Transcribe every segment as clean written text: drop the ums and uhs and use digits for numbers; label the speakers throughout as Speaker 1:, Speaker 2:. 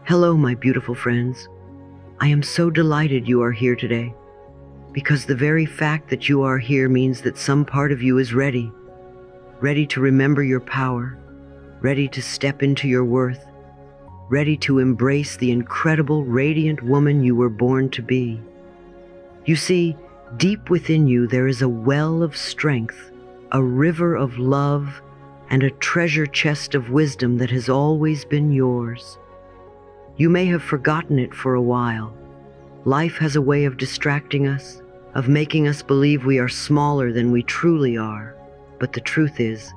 Speaker 1: Hello, my beautiful friends. I am so delighted you are here today, because the very fact that you are here means that some part of you is ready to remember your power, ready to step into your worth, ready to embrace the incredible, radiant woman you were born to be. You see, deep within you there is a well of strength, a river of love, and a treasure chest of wisdom that has always been yours. You may have forgotten it for a while. Life has a way of distracting us, of making us believe we are smaller than we truly are. But the truth is,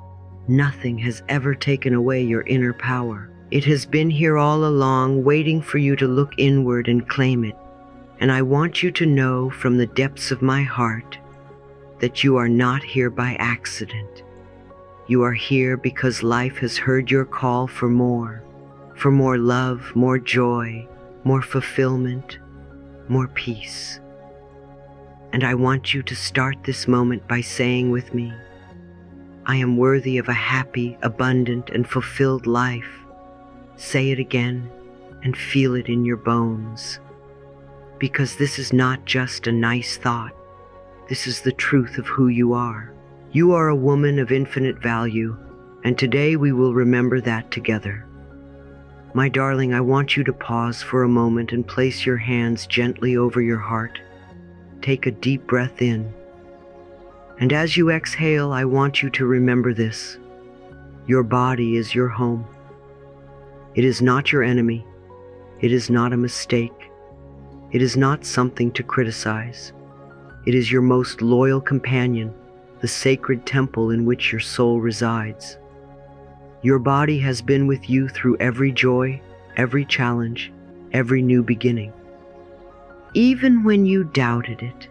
Speaker 1: nothing has ever taken away your inner power. It has been here all along, waiting for you to look inward and claim it. And I want you to know from the depths of my heart that you are not here by accident. You are here because life has heard your call for more love, more joy, more fulfillment, more peace. And I want you to start this moment by saying with me, I am worthy of a happy, abundant, and fulfilled life. Say it again and feel it in your bones. Because this is not just a nice thought. This is the truth of who you are. You are a woman of infinite value, and today we will remember that together. My darling, I want you to pause for a moment and place your hands gently over your heart. Take a deep breath in. And as you exhale, I want you to remember this. Your body is your home. It is not your enemy. It is not a mistake. It is not something to criticize. It is your most loyal companion, the sacred temple in which your soul resides. Your body has been with you through every joy, every challenge, every new beginning. Even when you doubted it,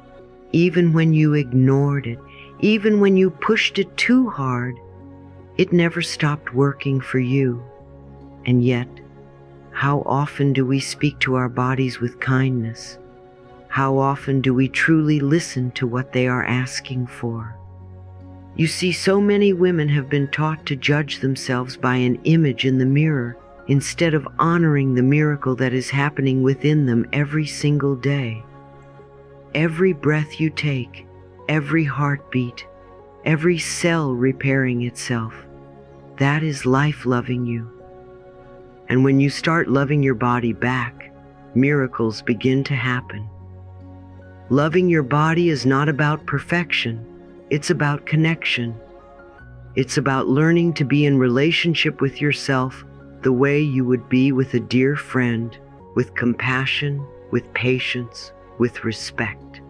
Speaker 1: even when you ignored it, even when you pushed it too hard, it never stopped working for you. And yet, how often do we speak to our bodies with kindness? How often do we truly listen to what they are asking for? You see, so many women have been taught to judge themselves by an image in the mirror instead of honoring the miracle that is happening within them every single day. Every breath you take, every heartbeat, every cell repairing itself, that is life loving you. And when you start loving your body back, miracles begin to happen. Loving your body is not about perfection. It's about connection. It's about learning to be in relationship with yourself the way you would be with a dear friend, with compassion, with patience, with respect.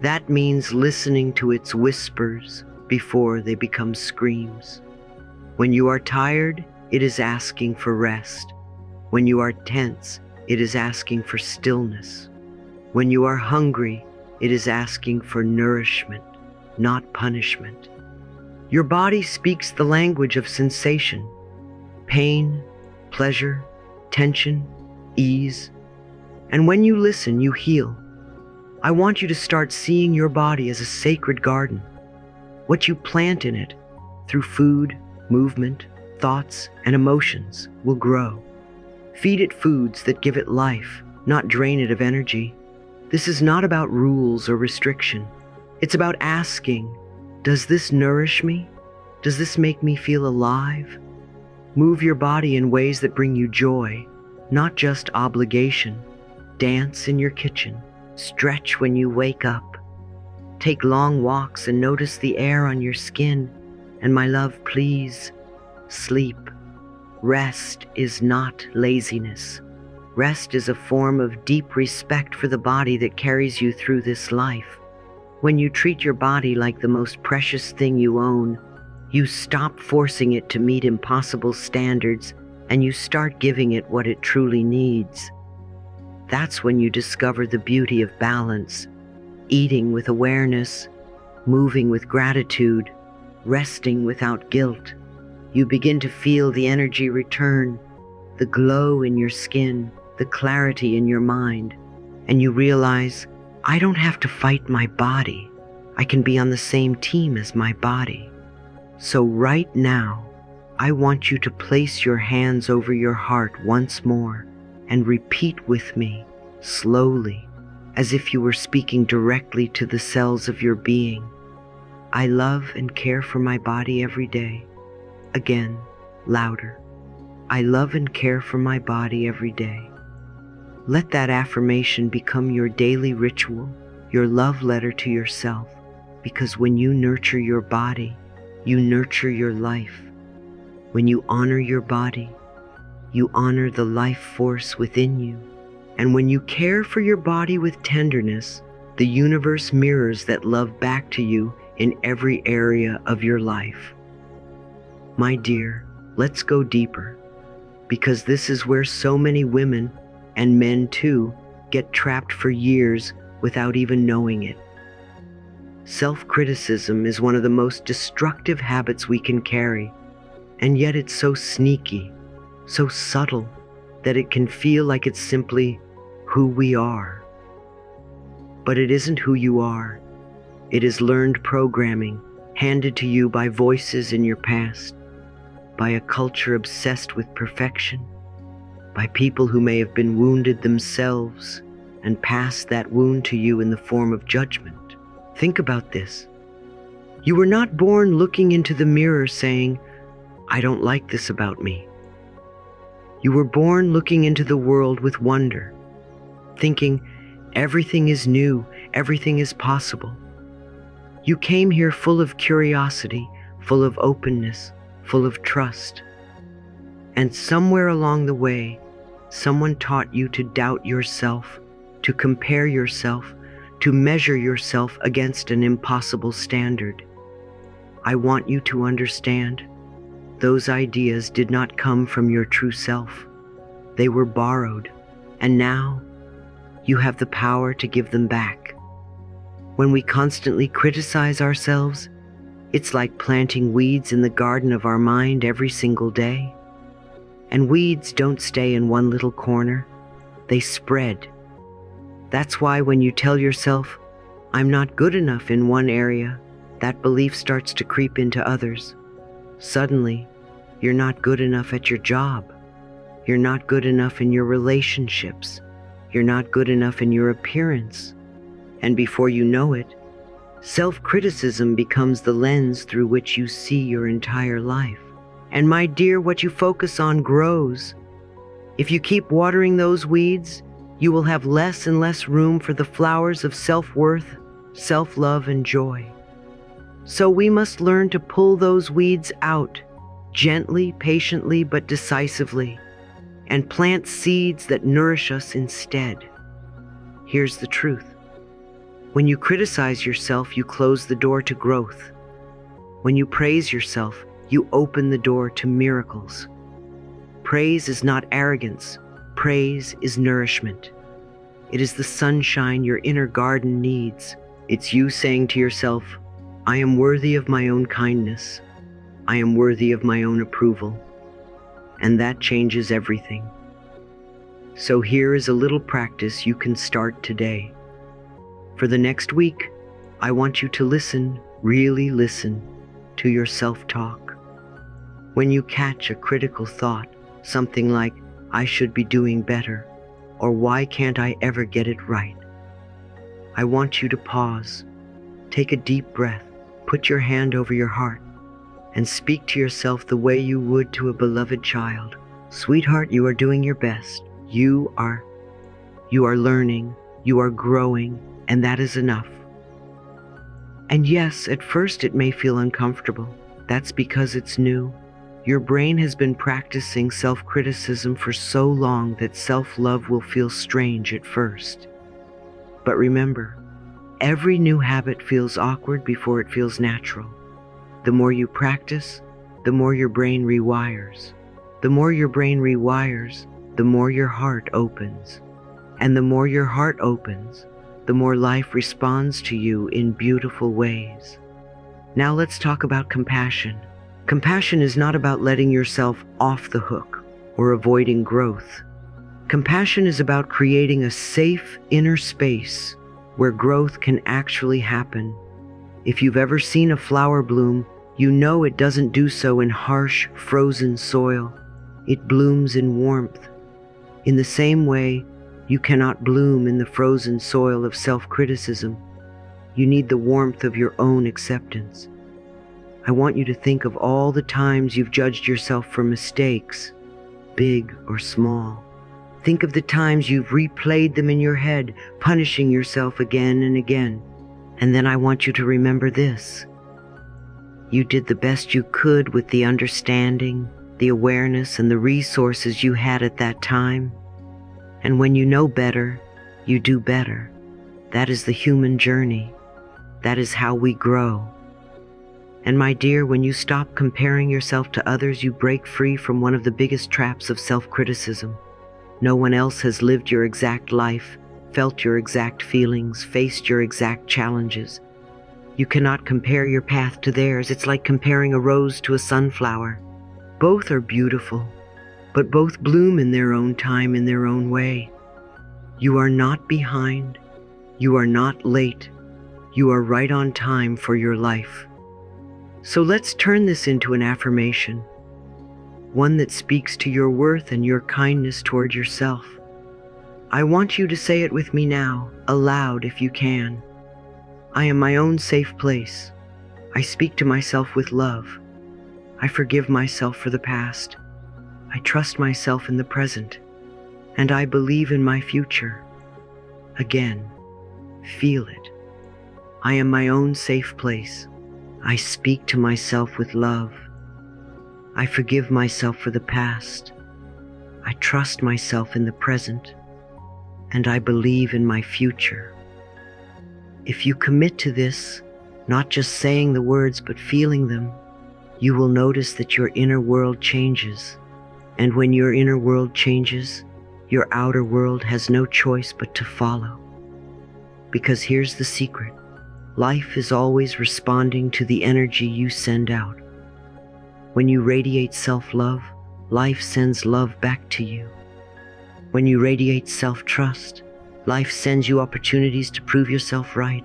Speaker 1: That means listening to its whispers before they become screams. When you are tired, it is asking for rest. When you are tense, it is asking for stillness. When you are hungry, it is asking for nourishment, not punishment. Your body speaks the language of sensation, pain, pleasure, tension, ease. And when you listen, you heal. I want you to start seeing your body as a sacred garden. What you plant in it, through food, movement, thoughts, and emotions, will grow. Feed it foods that give it life, not drain it of energy. This is not about rules or restriction. It's about asking, does this nourish me? Does this make me feel alive? Move your body in ways that bring you joy, not just obligation. Dance in your kitchen. Stretch when you wake up. Take long walks and notice the air on your skin. And my love, please, sleep. Rest is not laziness. Rest is a form of deep respect for the body that carries you through this life. When you treat your body like the most precious thing you own, you stop forcing it to meet impossible standards and you start giving it what it truly needs. That's when you discover the beauty of balance, eating with awareness, moving with gratitude, resting without guilt. You begin to feel the energy return, the glow in your skin, the clarity in your mind, and you realize, I don't have to fight my body. I can be on the same team as my body. So right now, I want you to place your hands over your heart once more and repeat with me, slowly, as if you were speaking directly to the cells of your being. I love and care for my body every day. Again, louder. I love and care for my body every day. Let that affirmation become your daily ritual, your love letter to yourself, because when you nurture your body, you nurture your life. When you honor your body, you honor the life force within you. And when you care for your body with tenderness, the universe mirrors that love back to you in every area of your life. My dear, let's go deeper, because this is where so many women, and men too, get trapped for years without even knowing it. Self-criticism is one of the most destructive habits we can carry, and yet it's so sneaky, so subtle, that it can feel like it's simply who we are. But it isn't who you are. It is learned programming handed to you by voices in your past, by a culture obsessed with perfection, by people who may have been wounded themselves and passed that wound to you in the form of judgment. Think about this. You were not born looking into the mirror saying, "I don't like this about me." You were born looking into the world with wonder, thinking, everything is new, everything is possible. You came here full of curiosity, full of openness, full of trust. And somewhere along the way, someone taught you to doubt yourself, to compare yourself, to measure yourself against an impossible standard. I want you to understand, those ideas did not come from your true self. They were borrowed, and now you have the power to give them back. When we constantly criticize ourselves, it's like planting weeds in the garden of our mind every single day. And weeds don't stay in one little corner, they spread. That's why when you tell yourself, "I'm not good enough in one area," that belief starts to creep into others. Suddenly, you're not good enough at your job. You're not good enough in your relationships. You're not good enough in your appearance. And before you know it, self-criticism becomes the lens through which you see your entire life. And my dear, what you focus on grows. If you keep watering those weeds, you will have less and less room for the flowers of self-worth, self-love, and joy. So we must learn to pull those weeds out, gently, patiently, but decisively, and plant seeds that nourish us instead. Here's the truth. When you criticize yourself, you close the door to growth. When you praise yourself, you open the door to miracles. Praise is not arrogance. Praise is nourishment. It is the sunshine your inner garden needs. It's you saying to yourself, "I am worthy of my own kindness. I am worthy of my own approval." And that changes everything. So here is a little practice you can start today. For the next week, I want you to listen, really listen, to your self-talk. When you catch a critical thought, something like, "I should be doing better," or "Why can't I ever get it right?" I want you to pause, take a deep breath, put your hand over your heart, and speak to yourself the way you would to a beloved child. "Sweetheart, you are doing your best. You are learning, you are growing, and that is enough." And yes, at first it may feel uncomfortable. That's because it's new. Your brain has been practicing self-criticism for so long that self-love will feel strange at first. But remember, every new habit feels awkward before it feels natural. The more you practice, the more your brain rewires. The more your brain rewires, the more your heart opens. And the more your heart opens, the more life responds to you in beautiful ways. Now let's talk about compassion. Compassion is not about letting yourself off the hook or avoiding growth. Compassion is about creating a safe inner space where growth can actually happen. If you've ever seen a flower bloom, you know it doesn't do so in harsh, frozen soil. It blooms in warmth, In the same way, you cannot bloom in the frozen soil of self-criticism. You need the warmth of your own acceptance. I want you to think of all the times you've judged yourself for mistakes, big or small. Think of the times you've replayed them in your head, punishing yourself again and again. And then I want you to remember this. You did the best you could with the understanding, the awareness, and the resources you had at that time. And when you know better, you do better. That is the human journey. That is how we grow. And my dear, when you stop comparing yourself to others, you break free from one of the biggest traps of self-criticism. No one else has lived your exact life, felt your exact feelings, faced your exact challenges. You cannot compare your path to theirs. It's like comparing a rose to a sunflower. Both are beautiful, but both bloom in their own time, in their own way. You are not behind. You are not late. You are right on time for your life. So let's turn this into an affirmation, one that speaks to your worth and your kindness toward yourself. I want you to say it with me now, aloud if you can. I am my own safe place. I speak to myself with love. I forgive myself for the past. I trust myself in the present. And I believe in my future. Again, feel it. I am my own safe place. I speak to myself with love. I forgive myself for the past. I trust myself in the present. And I believe in my future. If you commit to this, not just saying the words but feeling them, you will notice that your inner world changes. And when your inner world changes, your outer world has no choice but to follow. Because here's the secret. Life is always responding to the energy you send out. When you radiate self-love, life sends love back to you. When you radiate self-trust, life sends you opportunities to prove yourself right.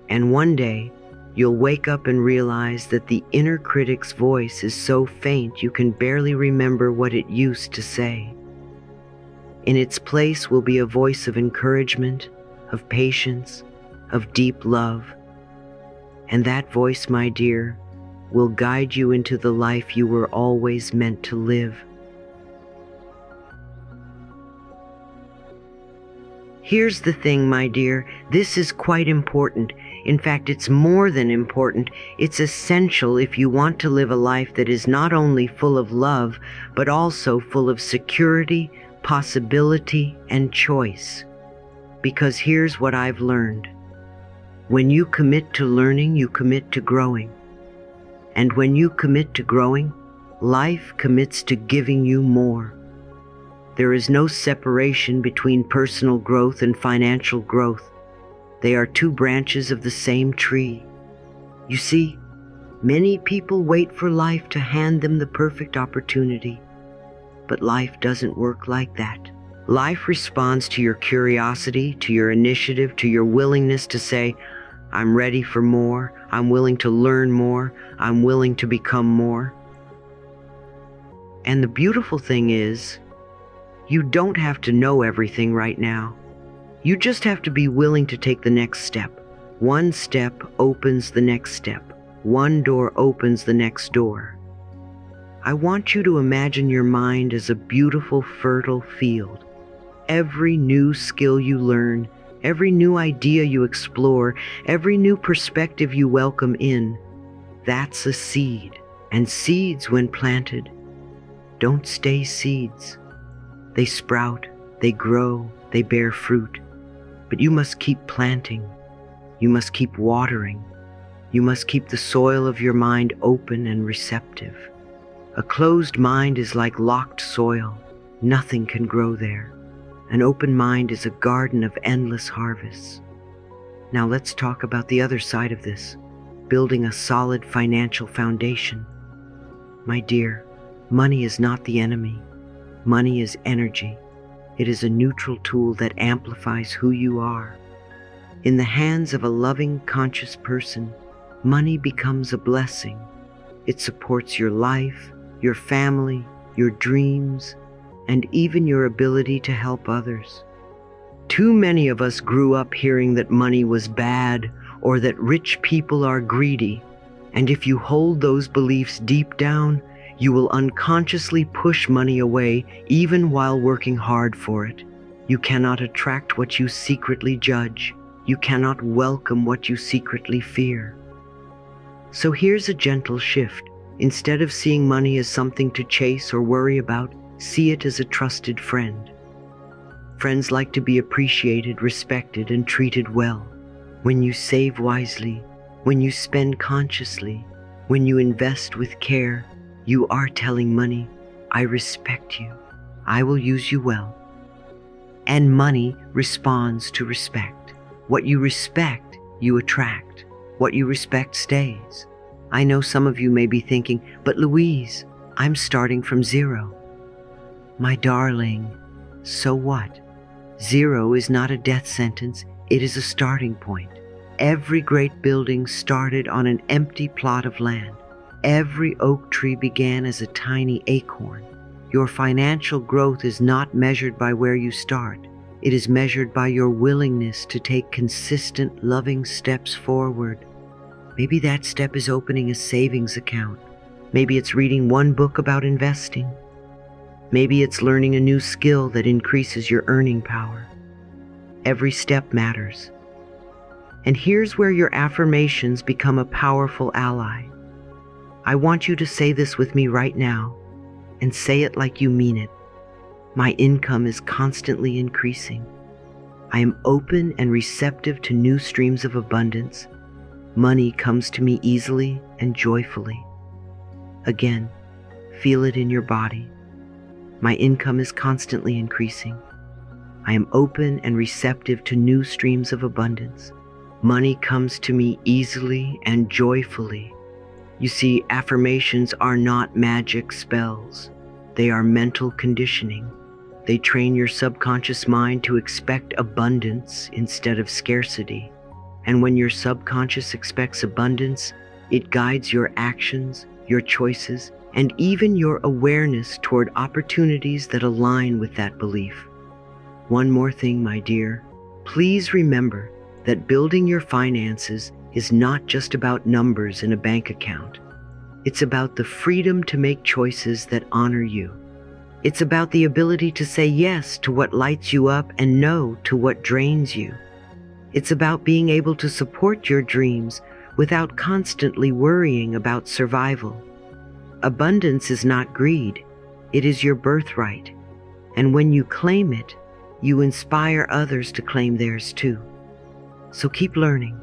Speaker 1: And one day, you'll wake up and realize that the inner critic's voice is so faint you can barely remember what it used to say. In its place will be a voice of encouragement, of patience, of deep love. And that voice, my dear, will guide you into the life you were always meant to live. Here's the thing, my dear, this is quite important. In fact, it's more than important. It's essential if you want to live a life that is not only full of love, but also full of security, possibility, and choice. Because here's what I've learned. When you commit to learning, you commit to growing. And when you commit to growing, life commits to giving you more. There is no separation between personal growth and financial growth. They are two branches of the same tree. You see, many people wait for life to hand them the perfect opportunity. But life doesn't work like that. Life responds to your curiosity, to your initiative, to your willingness to say, I'm ready for more, I'm willing to learn more, I'm willing to become more. And the beautiful thing is, you don't have to know everything right now. You just have to be willing to take the next step. One step opens the next step. One door opens the next door. I want you to imagine your mind as a beautiful, fertile field. Every new skill you learn, every new idea you explore, every new perspective you welcome in, that's a seed. And seeds, when planted, don't stay seeds. They sprout, they grow, they bear fruit. But you must keep planting. You must keep watering. You must keep the soil of your mind open and receptive. A closed mind is like locked soil. Nothing can grow there. An open mind is a garden of endless harvests. Now let's talk about the other side of this, building a solid financial foundation. My dear, money is not the enemy. Money is energy. It is a neutral tool that amplifies who you are. In the hands of a loving, conscious person, money becomes a blessing. It supports your life, your family, your dreams, and even your ability to help others. Too many of us grew up hearing that money was bad or that rich people are greedy, and if you hold those beliefs deep down, you will unconsciously push money away even while working hard for it. You cannot attract what you secretly judge. You cannot welcome what you secretly fear. So here's a gentle shift. Instead of seeing money as something to chase or worry about, see it as a trusted friend. Friends like to be appreciated, respected, and treated well. When you save wisely, when you spend consciously, when you invest with care, you are telling money, I respect you. I will use you well. And money responds to respect. What you respect, you attract. What you respect stays. I know some of you may be thinking, but Louise, I'm starting from zero. My darling, so what? Zero is not a death sentence, it is a starting point. Every great building started on an empty plot of land. Every oak tree began as a tiny acorn. Your financial growth is not measured by where you start. It is measured by your willingness to take consistent, loving steps forward. Maybe that step is opening a savings account. Maybe it's reading one book about investing. Maybe it's learning a new skill that increases your earning power. Every step matters. And here's where your affirmations become a powerful ally. I want you to say this with me right now, and say it like you mean it. My income is constantly increasing. I am open and receptive to new streams of abundance. Money comes to me easily and joyfully. Again, feel it in your body. My income is constantly increasing. I am open and receptive to new streams of abundance. Money comes to me easily and joyfully. You see, affirmations are not magic spells. They are mental conditioning. They train your subconscious mind to expect abundance instead of scarcity. And when your subconscious expects abundance, it guides your actions, your choices, and even your awareness toward opportunities that align with that belief. One more thing, my dear. Please remember that building your finances is not just about numbers in a bank account. It's about the freedom to make choices that honor you. It's about the ability to say yes to what lights you up and no to what drains you. It's about being able to support your dreams without constantly worrying about survival. Abundance is not greed. It is your birthright. And when you claim it, you inspire others to claim theirs too. So keep learning,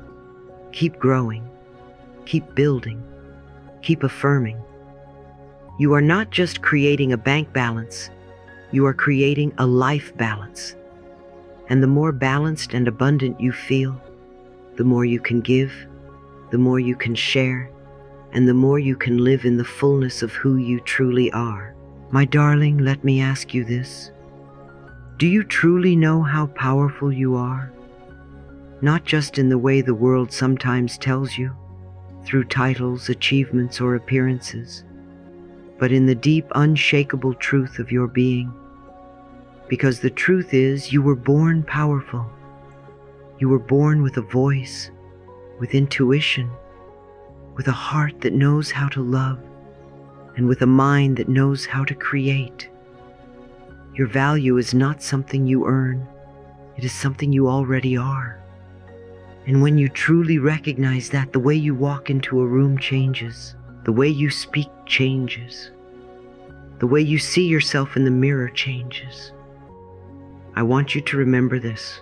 Speaker 1: keep growing, keep building, keep affirming. You are not just creating a bank balance, you are creating a life balance. And the more balanced and abundant you feel, the more you can give, the more you can share, and the more you can live in the fullness of who you truly are. My darling, let me ask you this. Do you truly know how powerful you are? Not just in the way the world sometimes tells you, through titles, achievements, or appearances, but in the deep, unshakable truth of your being. Because the truth is, you were born powerful. You were born with a voice, with intuition, with a heart that knows how to love, and with a mind that knows how to create. Your value is not something you earn, it is something you already are. And when you truly recognize that, the way you walk into a room changes, the way you speak changes, the way you see yourself in the mirror changes. I want you to remember this.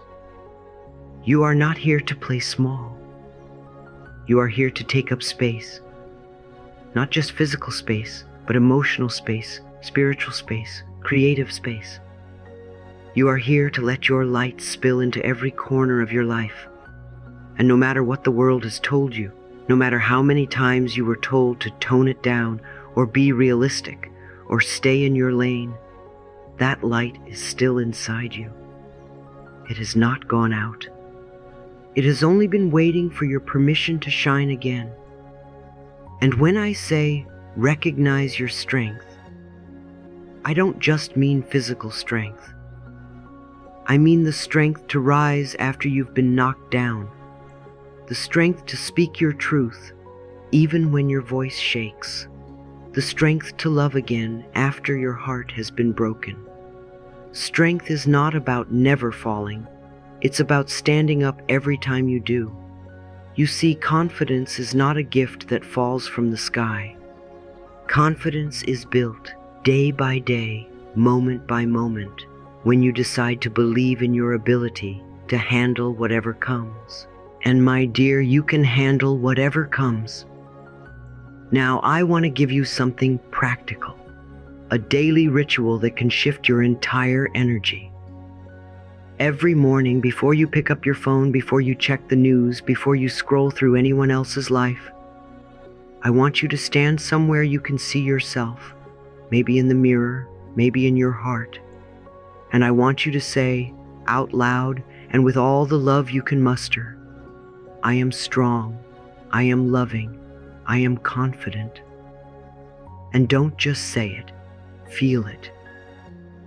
Speaker 1: You are not here to play small. You are here to take up space. Not just physical space, but emotional space, spiritual space, creative space. You are here to let your light spill into every corner of your life. And no matter what the world has told you, no matter how many times you were told to tone it down or be realistic or stay in your lane, that light is still inside you. It has not gone out. It has only been waiting for your permission to shine again. And when I say recognize your strength, I don't just mean physical strength. I mean the strength to rise after you've been knocked down, the strength to speak your truth even when your voice shakes, the strength to love again after your heart has been broken. Strength is not about never falling, it's about standing up every time you do. You see, confidence is not a gift that falls from the sky. Confidence is built day by day, moment by moment, when you decide to believe in your ability to handle whatever comes. And my dear, you can handle whatever comes. Now, I want to give you something practical, a daily ritual that can shift your entire energy. Every morning, before you pick up your phone, before you check the news, before you scroll through anyone else's life, I want you to stand somewhere you can see yourself, maybe in the mirror, maybe in your heart. And I want you to say out loud and with all the love you can muster, I am strong, I am loving, I am confident. And don't just say it, feel it.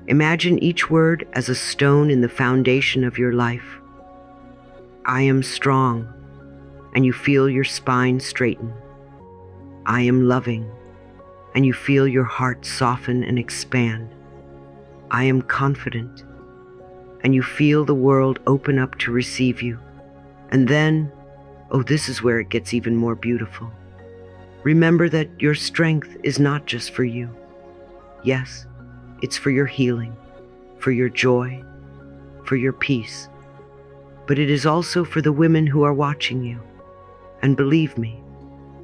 Speaker 1: Imagine each word as a stone in the foundation of your life. I am strong, and you feel your spine straighten. I am loving, and you feel your heart soften and expand. I am confident, and you feel the world open up to receive you. And then, oh, this is where it gets even more beautiful. Remember that your strength is not just for you. Yes, it's for your healing, for your joy, for your peace. But it is also for the women who are watching you. And believe me,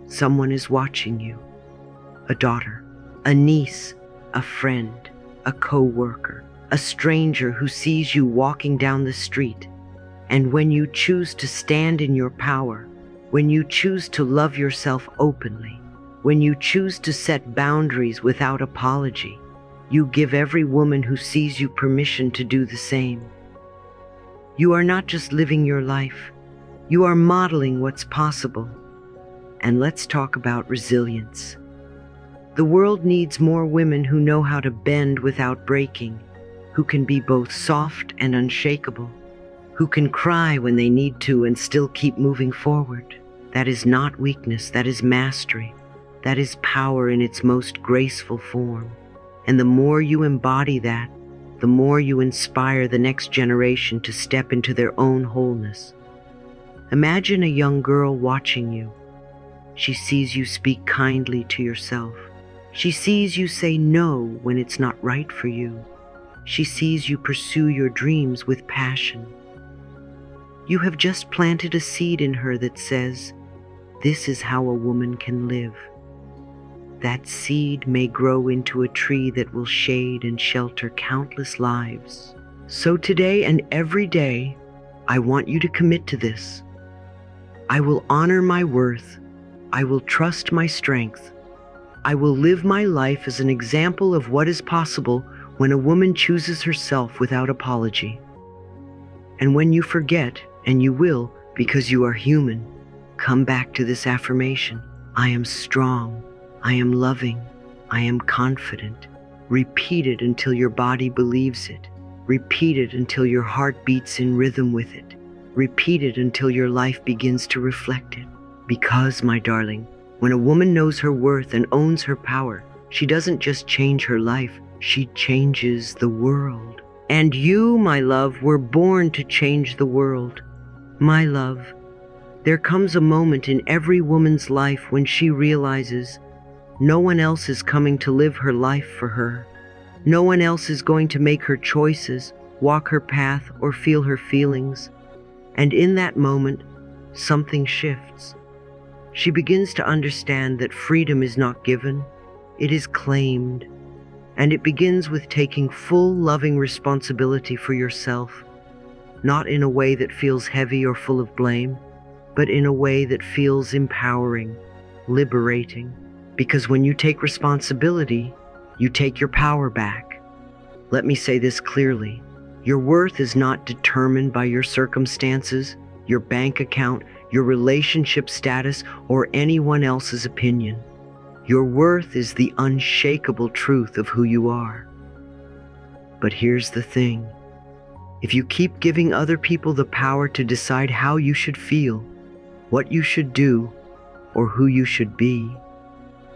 Speaker 1: someone is watching you. A daughter, a niece, a friend, a co-worker, a stranger who sees you walking down the street. And when you choose to stand in your power, when you choose to love yourself openly, when you choose to set boundaries without apology, you give every woman who sees you permission to do the same. You are not just living your life, you are modeling what's possible. And let's talk about resilience. The world needs more women who know how to bend without breaking, who can be both soft and unshakable, who can cry when they need to and still keep moving forward. That is not weakness, that is mastery. That is power in its most graceful form. And the more you embody that, the more you inspire the next generation to step into their own wholeness. Imagine a young girl watching you. She sees you speak kindly to yourself. She sees you say no when it's not right for you. She sees you pursue your dreams with passion. You have just planted a seed in her that says, this is how a woman can live. That seed may grow into a tree that will shade and shelter countless lives. So today and every day, I want you to commit to this. I will honor my worth. I will trust my strength. I will live my life as an example of what is possible when a woman chooses herself without apology. And when you forget, and you will because you are human, come back to this affirmation. I am strong. I am loving. I am confident. Repeat it until your body believes it. Repeat it until your heart beats in rhythm with it. Repeat it until your life begins to reflect it. Because, my darling, when a woman knows her worth and owns her power, she doesn't just change her life, she changes the world. And you, my love, were born to change the world. My love, there comes a moment in every woman's life when she realizes no one else is coming to live her life for her. No one else is going to make her choices, walk her path, or feel her feelings. And in that moment, something shifts. She begins to understand that freedom is not given, it is claimed. And it begins with taking full, loving responsibility for yourself, not in a way that feels heavy or full of blame, but in a way that feels empowering, liberating. Because when you take responsibility, you take your power back. Let me say this clearly. Your worth is not determined by your circumstances, your bank account, your relationship status, or anyone else's opinion. Your worth is the unshakable truth of who you are. But here's the thing. If you keep giving other people the power to decide how you should feel, what you should do, or who you should be,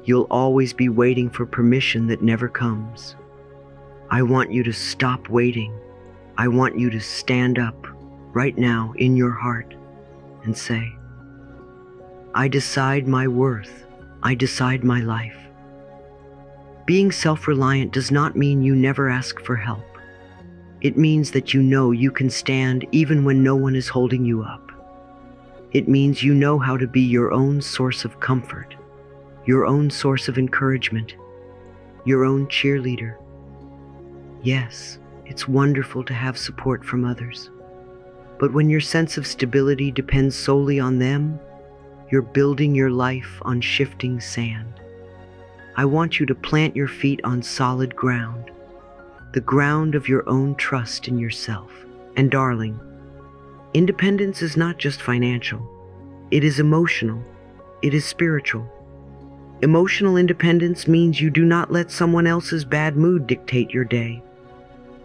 Speaker 1: you'll always be waiting for permission that never comes. I want you to stop waiting. I want you to stand up right now in your heart and say, I decide my worth. I decide my life. Being self-reliant does not mean you never ask for help. It means that you know you can stand even when no one is holding you up. It means you know how to be your own source of comfort, your own source of encouragement, your own cheerleader. Yes, it's wonderful to have support from others. But when your sense of stability depends solely on them, you're building your life on shifting sand. I want you to plant your feet on solid ground, the ground of your own trust in yourself. And darling, independence is not just financial. It is emotional. It is spiritual. Emotional independence means you do not let someone else's bad mood dictate your day.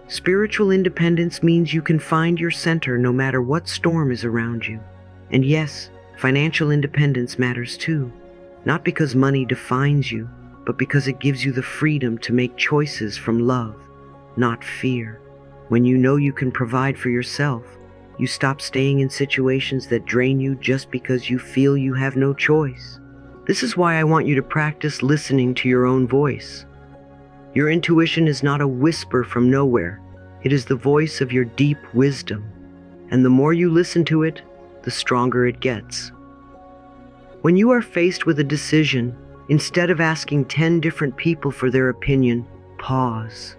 Speaker 1: Spiritual independence means you can find your center no matter what storm is around you. And yes, financial independence matters too, not because money defines you, but because it gives you the freedom to make choices from love, not fear. When you know you can provide for yourself, you stop staying in situations that drain you just because you feel you have no choice. This is why I want you to practice listening to your own voice. Your intuition is not a whisper from nowhere. It is the voice of your deep wisdom. And the more you listen to it, the stronger it gets. When you are faced with a decision, instead of asking 10 different people for their opinion, pause.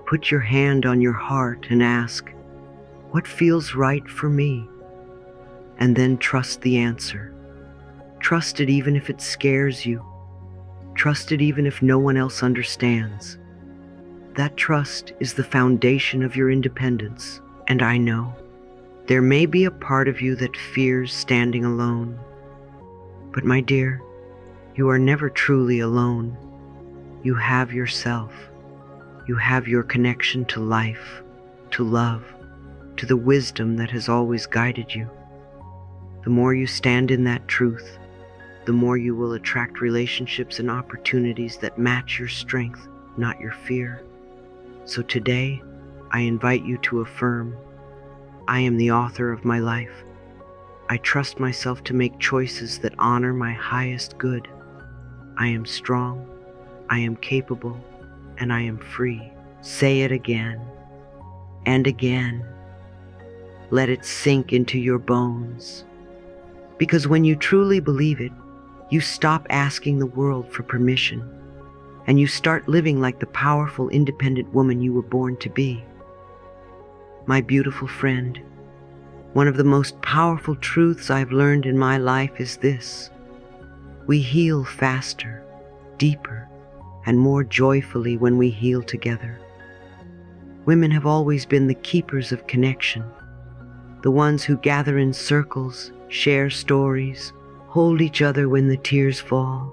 Speaker 1: Put your hand on your heart and ask, what feels right for me? And then trust the answer. Trust it even if it scares you. Trust it even if no one else understands. That trust is the foundation of your independence. And I know there may be a part of you that fears standing alone. But my dear, you are never truly alone. You have yourself. You have your connection to life, to love, to the wisdom that has always guided you. The more you stand in that truth, the more you will attract relationships and opportunities that match your strength, not your fear. So today, I invite you to affirm, I am the author of my life. I trust myself to make choices that honor my highest good. I am strong, I am capable, and I am free. Say it again and again. Let it sink into your bones. Because when you truly believe it, you stop asking the world for permission, and you start living like the powerful, independent woman you were born to be. My beautiful friend, one of the most powerful truths I've learned in my life is this: we heal faster, deeper, and more joyfully when we heal together. Women have always been the keepers of connection, the ones who gather in circles, share stories, hold each other when the tears fall,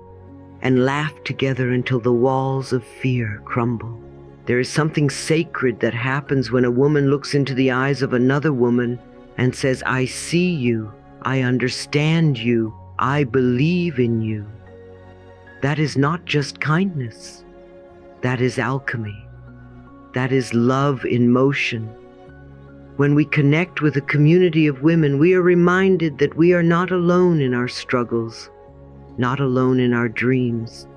Speaker 1: and laugh together until the walls of fear crumble. There is something sacred that happens when a woman looks into the eyes of another woman and says, I see you, I understand you, I believe in you. That is not just kindness. That is alchemy. That is love in motion. When we connect with a community of women, we are reminded that we are not alone in our struggles, not alone in our dreams.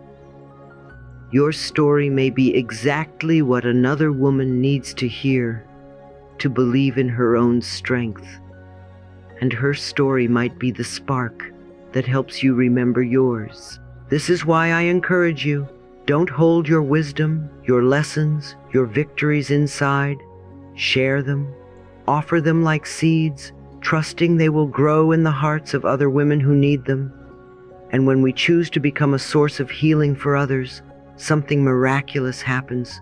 Speaker 1: Your story may be exactly what another woman needs to hear to believe in her own strength. And her story might be the spark that helps you remember yours. This is why I encourage you, don't hold your wisdom, your lessons, your victories inside. Share them. Offer them like seeds, trusting they will grow in the hearts of other women who need them. And when we choose to become a source of healing for others, something miraculous happens.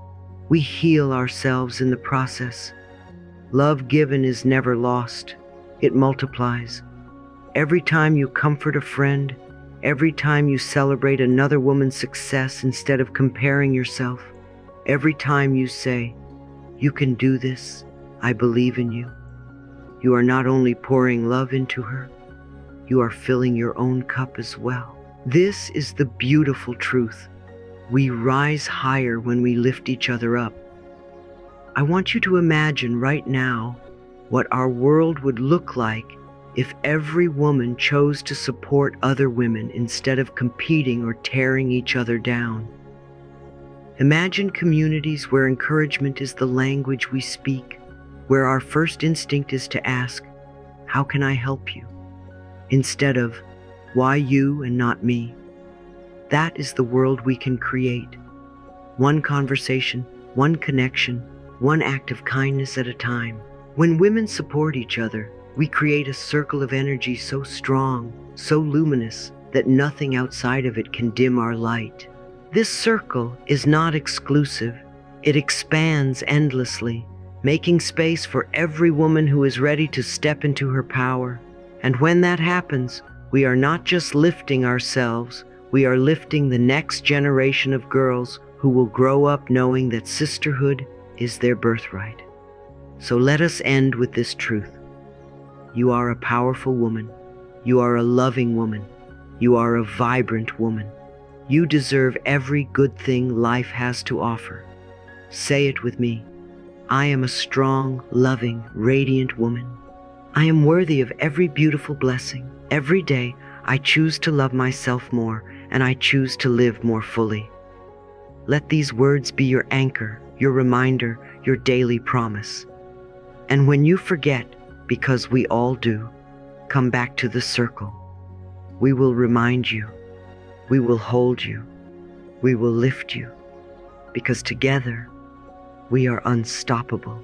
Speaker 1: We heal ourselves in the process. Love given is never lost. It multiplies. Every time you comfort a friend, every time you celebrate another woman's success instead of comparing yourself, every time you say, You can do this. I believe in you. You are not only pouring love into her, you are filling your own cup as well. This is the beautiful truth. We rise higher when we lift each other up. I want you to imagine right now what our world would look like if every woman chose to support other women instead of competing or tearing each other down. Imagine communities where encouragement is the language we speak, where our first instinct is to ask, "How can I help you?" instead of, "Why you and not me?" That is the world we can create. One conversation, one connection, one act of kindness at a time. When women support each other, we create a circle of energy so strong, so luminous, that nothing outside of it can dim our light. This circle is not exclusive. It expands endlessly, making space for every woman who is ready to step into her power. And when that happens, we are not just lifting ourselves, we are lifting the next generation of girls who will grow up knowing that sisterhood is their birthright. So let us end with this truth. You are a powerful woman. You are a loving woman. You are a vibrant woman. You deserve every good thing life has to offer. Say it with me. I am a strong, loving, radiant woman. I am worthy of every beautiful blessing. Every day, I choose to love myself more, and I choose to live more fully. Let these words be your anchor, your reminder, your daily promise. And when you forget, because we all do, come back to the circle. We will remind you. We will hold you. We will lift you. Because together, we are unstoppable.